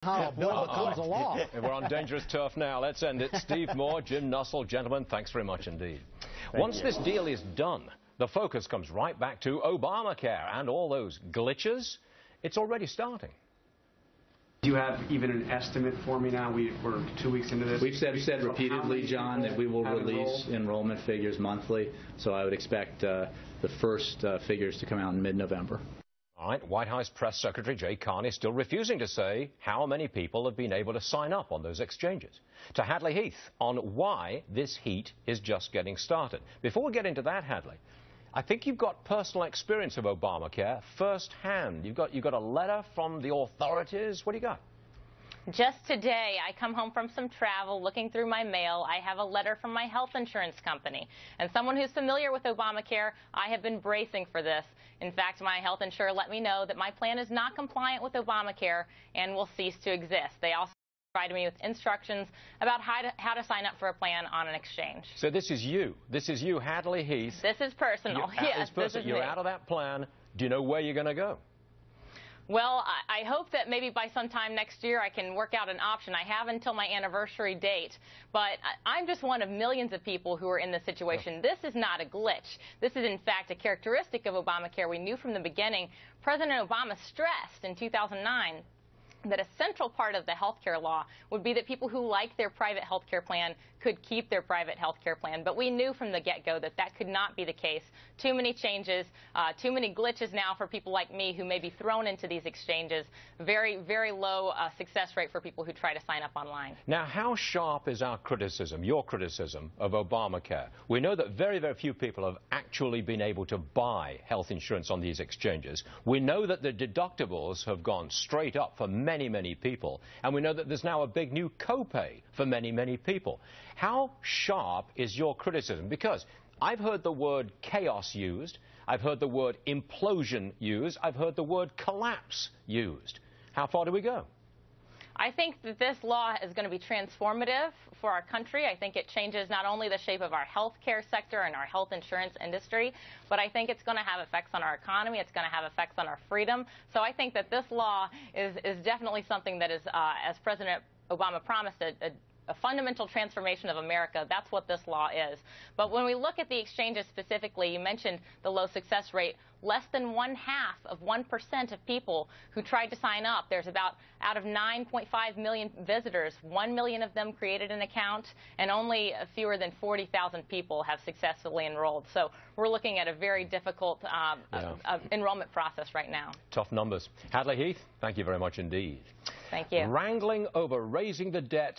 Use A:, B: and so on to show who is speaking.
A: how a bill becomes a law.
B: We're on dangerous turf now. Let's end it. Steve Moore, Jim Nussle, gentlemen, thanks very much indeed. Once this deal is done, the focus comes right back to Obamacare and all those glitches. It's already starting.
C: Do you have even an estimate for me now? We're 2 weeks into this.
D: We've said repeatedly, John, that we will release enrollment figures monthly, so I would expect the first figures to come out in mid-November.
B: All right, White House Press Secretary Jay Carney still refusing to say how many people have been able to sign up on those exchanges. To Hadley Heath on why this heat is just getting started. Before we get into that, Hadley, I think you've got personal experience of Obamacare firsthand. You've got a letter from the authorities. What do you got?
E: Just today, I come home from some travel, looking through my mail. I have a letter from my health insurance company. And someone who's familiar with Obamacare, I have been bracing for this. In fact, my health insurer let me know that my plan is not compliant with Obamacare and will cease to exist. They also provided me with instructions about how to sign up for a plan on an exchange.
B: So this is you. This is you, Hadley Heath.
E: This is personal. Yes, this is me.
B: You're out of that plan. Do you know where you're going to go?
E: Well, I hope that maybe by sometime next year I can work out an option. I have until my anniversary date, but I'm just one of millions of people who are in this situation. This is not a glitch. This is, in fact, a characteristic of Obamacare. We knew from the beginning. President Obama stressed in 2009 that a central part of the health care law would be that people who like their private health care plan could keep their private health care plan. But we knew from the get-go that that could not be the case. Too many changes, too many glitches now for people like me who may be thrown into these exchanges. Very, very low success rate for people who try to sign up online.
B: Now, how sharp is our criticism, your criticism of Obamacare? We know that very, very few people have actually been able to buy health insurance on these exchanges. We know that the deductibles have gone straight up for many, many people. And we know that there's now a big new copay for many, many people. How sharp is your criticism? Because I've heard the word chaos used. I've heard the word implosion used. I've heard the word collapse used. How far do we go?
E: I think that this law is going to be transformative for our country. I think it changes not only the shape of our health care sector and our health insurance industry, but I think it's going to have effects on our economy. It's going to have effects on our freedom. So I think that this law is definitely something that is, as President Obama promised, a fundamental transformation of America. That's what this law is. But when we look at the exchanges specifically, you mentioned the low success rate. Less than 0.5% of people who tried to sign up. There's about, out of 9.5 million visitors, 1 million of them created an account, and only fewer than 40,000 people have successfully enrolled. So we're looking at a very difficult enrollment process right now.
B: Tough numbers. Hadley Heath, thank you very much indeed.
E: Thank you.
B: Wrangling over raising the debt